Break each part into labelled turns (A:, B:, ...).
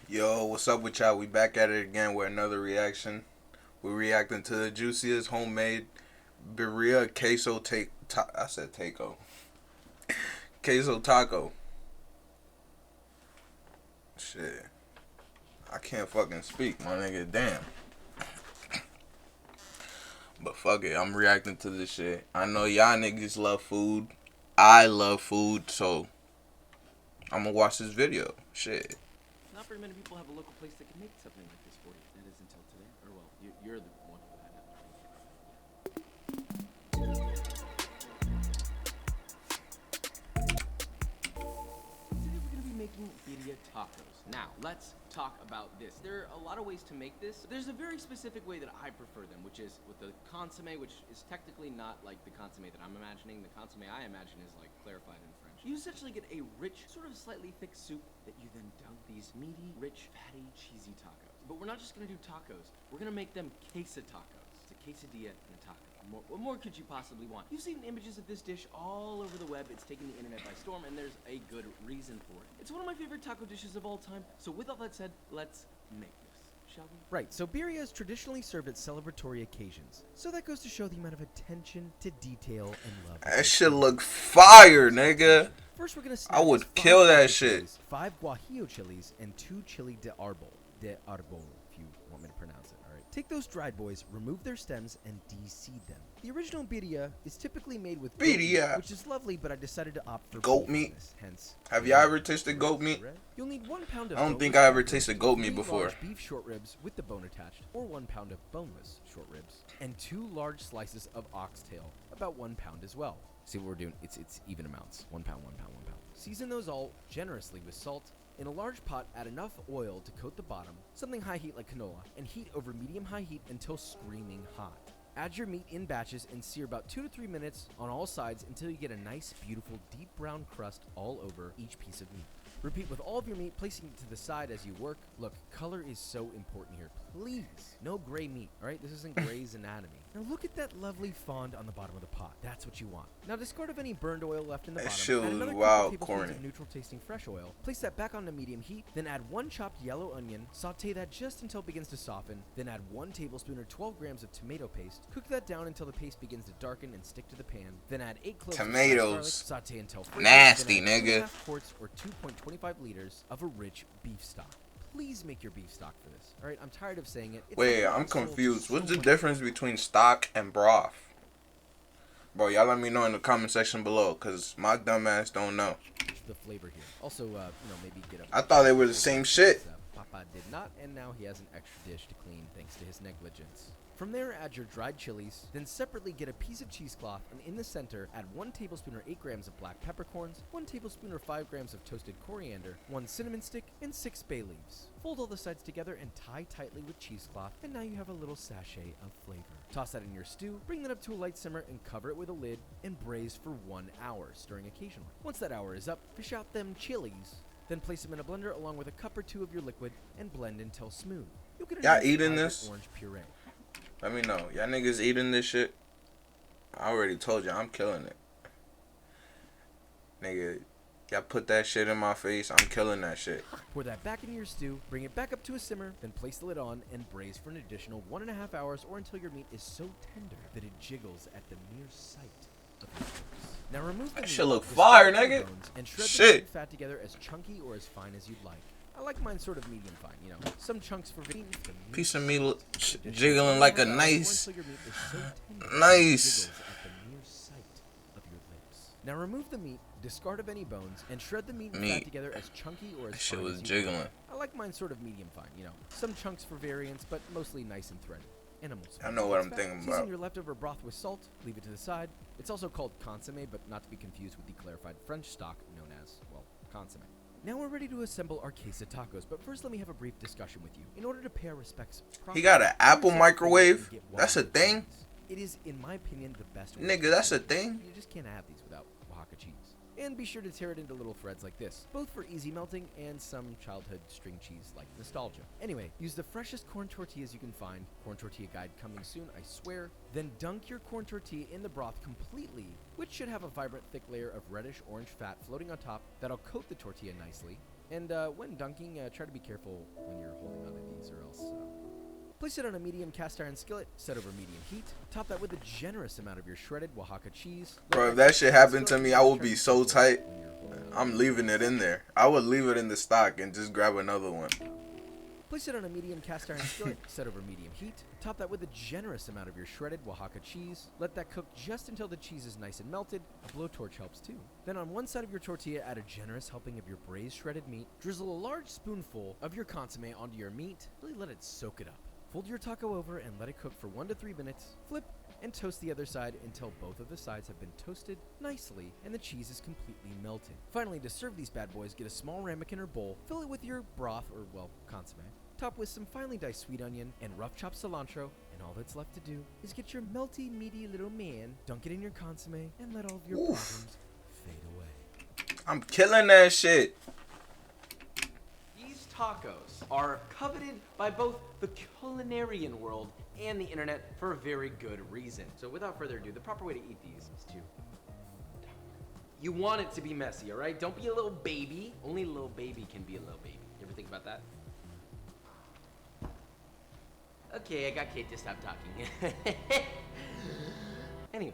A: Yo, what's up with y'all? We back at it again with another reaction. We're reacting to the Juiciest homemade Birria queso I said taco. Queso taco. Shit. I can't fucking speak, my nigga. Damn. But fuck it, I'm reacting to this shit. I know y'all niggas love food. I love food, so I'm gonna watch this video. Shit.
B: Not very many people have a local place that can make something like this for you. That is until today. Or, well, you're the one who had it. Today we're going to be making birria tacos. Now, let's talk about this. There are a lot of ways to make this. But there's a very specific way that I prefer them, which is with the consomme, which is technically not like the consomme that I'm imagining. The consomme I imagine is like clarified in French. You essentially get a rich, sort of slightly thick soup that you then dunk these meaty, rich, fatty, cheesy tacos. But we're not just gonna do tacos. We're gonna make them Quesa tacos. It's a quesadilla and a taco. What more could you possibly want? You've seen images of this dish all over the web. It's taken the internet by storm, and there's a good reason for it. It's one of my favorite taco dishes of all time. So with all that said, let's make this. Shall we?
C: Right, so birria is traditionally served at celebratory occasions. So that goes to show the amount of attention to detail and love.
A: That shit look fire, nigga.
C: First, we're gonna
A: I would kill that shit.
C: 5 guajillo chilies and 2 chili de arbol, if you want me to pronounce it. All right. Take those dried boys, remove their stems, and de-seed them. The original birria is typically made with goat meat,
A: Birria.
C: which is lovely, but I decided to opt for
A: Goat
C: beef
A: meat?
C: on this, hence.
A: Have y'all ever tasted goat meat?
C: You'll need 1 pound of
A: I don't
C: boneless
A: think I ever
C: beef,
A: tasted goat meat
C: 3
A: before.
C: large beef short ribs with the bone attached, or 1 pound of boneless short ribs, and 2 large slices of oxtail, about 1 pound as well. See what we're doing? It's even amounts. 1 pound, 1 pound, 1 pound. Season those all generously with salt. In a large pot, add enough oil to coat the bottom, something high heat like canola, and heat over medium-high heat until screaming hot. Add your meat in batches and sear about 2 to 3 minutes on all sides until you get a nice, beautiful, deep brown crust all over each piece of meat. Repeat with all of your meat, placing it to the side as you work. Look, color is so important here. Please, no gray meat, all right? This isn't Grey's Anatomy. Now look at that lovely fond on the bottom of the pot. That's what you want. Now discard of any burned oil left in the
A: That
C: bottom.
A: shit
C: Add
A: was
C: another
A: wild
C: couple tablespoons
A: corny.
C: of neutral tasting fresh oil. Place that back onto medium heat. Then add 1 chopped yellow onion. Saute that just until it begins to soften. Then add 1 tablespoon or 12 grams of tomato paste. Cook that down until the paste begins to darken and stick to the pan. Then add 8 cloves
A: Tomatoes.
C: of garlic. Saute until fragrant.
A: Nasty,
C: Then add
A: nigga.
C: 2.5 quarts or 2.25 liters of a rich beef stock. Please make your beef stock for this. All right, I'm tired of saying it. It's
A: Wait,
C: something
A: I'm
C: that's sold
A: confused.
C: so
A: What's the
C: much.
A: difference between stock and broth? Bro, y'all let me know in the comment section below, because my dumb ass don't know.
C: The flavor here. Also, maybe get a.
A: I thought they were the same shit.
C: Papa did not, and now he has an extra dish to clean thanks to his negligence. From there, add your dried chilies, then separately get a piece of cheesecloth, and in the center, add 1 tablespoon or 8 grams of black peppercorns, 1 tablespoon or 5 grams of toasted coriander, 1 cinnamon stick, and 6 bay leaves. Fold all the sides together and tie tightly with cheesecloth, and now you have a little sachet of flavor. Toss that in your stew, bring that up to a light simmer, and cover it with a lid, and braise for 1 hour, stirring occasionally. Once that hour is up, fish out them chilies, then place them in a blender along with a cup or 2 of your liquid, and blend until smooth. You'll get a
A: Y'all
C: nice
A: eating
C: vibrant
A: this?
C: orange puree.
A: Let me know. Y'all niggas eating this shit? I already told you I'm killing it. Nigga, y'all put that shit in my face, I'm killing that shit.
C: Pour that back into your stew, bring it back up to a simmer, then place the lid on and braise for an additional 1.5 hours or until your meat is so tender that it jiggles at the mere sight of your lips. Now remove the
A: That
C: meat,
A: shit look
C: discard
A: fire,
C: the
A: nigga.
C: bones, and shred the
A: Shit.
C: meat and fat together as chunky or as fine as you'd like. I like mine sort of medium fine, you know. Some chunks for
A: Piece of meat jiggling like a nice,
C: until your meat is so tender
A: nice.
C: that it jiggles at the mere sight of your lips. Now remove the meat, discard of any bones, and shred the meat and fat
A: Meat.
C: together as chunky or as
A: That shit
C: fine
A: was
C: as you
A: jiggling.
C: like. I like mine sort of medium fine, you know. Some chunks for variants, but mostly nice and thready. Animals.
A: I know what I'm thinking
C: Season
A: about.
C: your leftover broth with salt, leave it to the side. It's also called consomme, but not to be confused with the clarified French stock known as, well, consomme. Now we're ready to assemble our Quesa tacos, but first let me have a brief discussion with you. In order to pay our respects properly,
A: He got an Apple
C: use
A: microwave?
C: and get
A: That's a
C: Oaxaca
A: thing?
C: cheese. It is, in my opinion, the best way.
A: Nigga, that's a thing?
C: You just can't have these without Oaxaca cheese. And be sure to tear it into little threads like this, both for easy melting and some childhood string cheese like nostalgia. Anyway, use the freshest corn tortillas you can find. Corn tortilla guide coming soon, I swear. Then dunk your corn tortilla in the broth completely, which should have a vibrant thick layer of reddish orange fat floating on top that'll coat the tortilla nicely. And when dunking, try to be careful when you're holding onto these, or else. Place it on a medium cast iron skillet, set over medium heat. Top that with a generous amount of your shredded Oaxaca cheese.
A: Bro, if that shit happened to me, I would be so tight. I'm leaving it in there. I would leave it in the stock and just grab another one.
C: Place it on a medium cast iron skillet, set over medium heat. Top that with a generous amount of your shredded Oaxaca cheese. Let that cook just until the cheese is nice and melted. A blowtorch helps too. Then on one side of your tortilla, add a generous helping of your braised shredded meat. Drizzle a large spoonful of your consomme onto your meat. Really let it soak it up. Fold your taco over and let it cook for 1 to 3 minutes. Flip and toast the other side until both of the sides have been toasted nicely and the cheese is completely melted. Finally, to serve these bad boys, get a small ramekin or bowl, fill it with your broth or, well, consomme. Top with some finely diced sweet onion and rough chopped cilantro, and all that's left to do is get your melty, meaty little man, dunk it in your consomme, and let all of your problems fade away.
A: I'm killing that shit.
B: These tacos are coveted by both the culinarian world and the internet for a very good reason. So without further ado, the proper way to eat these is to... You want it to be messy, all right? Don't be a little baby. Only a little baby can be a little baby. You ever think about that? Okay, I got Kate to stop talking. Anyway.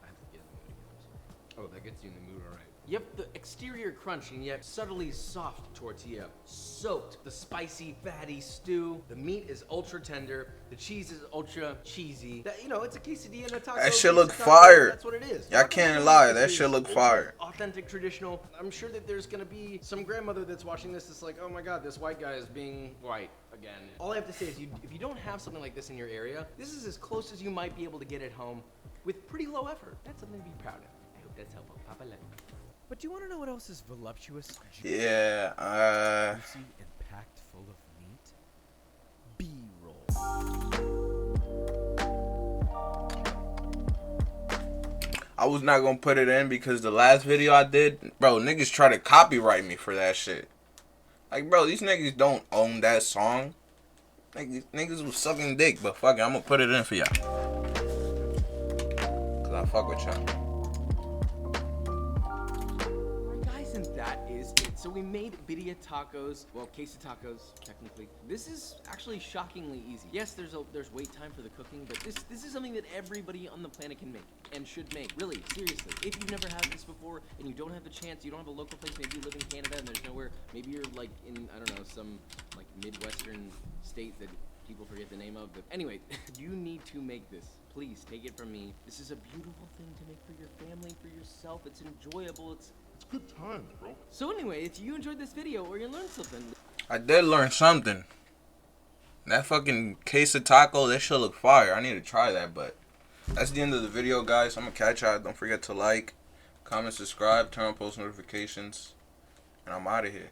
B: I have to get in the mood again, I'm sorry. Oh, that gets you in the mood, all right. Yep, the exterior crunchy and yet subtly soft tortilla, soaked the spicy, fatty stew. The meat is ultra tender. The cheese is ultra cheesy. That, you know, it's a quesadilla and a taco.
A: That shit look fire.
B: That's what it is.
A: I can't lie, that shit look fire.
B: Authentic, traditional. I'm sure that there's gonna be some grandmother that's watching this that's like, oh my god, this white guy is being white again. All I have to say is, if you don't have something like this in your area, this is as close as you might be able to get at home with pretty low effort. That's something to be proud of. I hope that's helpful. Papa love you.
C: But do you want to know what else is voluptuous, juicy,
A: Yeah,
C: and packed full of meat? B-roll.
A: I was not gonna put it in because the last video I did, bro, niggas try to copyright me for that shit. Like, bro, these niggas don't own that song. Niggas was sucking dick, but fuck it, I'm gonna put it in for y'all. Cause I fuck with y'all.
B: And that is it. So we made birria tacos, well, queso tacos, technically. This is actually shockingly easy. Yes, there's wait time for the cooking, but this is something that everybody on the planet can make and should make. Really, seriously. If you've never had this before and you don't have the chance, you don't have a local place, maybe you live in Canada and there's nowhere, maybe you're like in, I don't know, some like Midwestern state that people forget the name of. But anyway, you need to make this. Please take it from me. This is a beautiful thing to make for your family, for yourself. It's enjoyable. It's good times, bro. So anyway, if you enjoyed this video or you learned something.
A: I did learn something. That fucking queso taco, that shit look fire. I need to try that, but that's the end of the video, guys. I'm gonna catch y'all. Don't forget to like, comment, subscribe, turn on post notifications, and I'm out of here.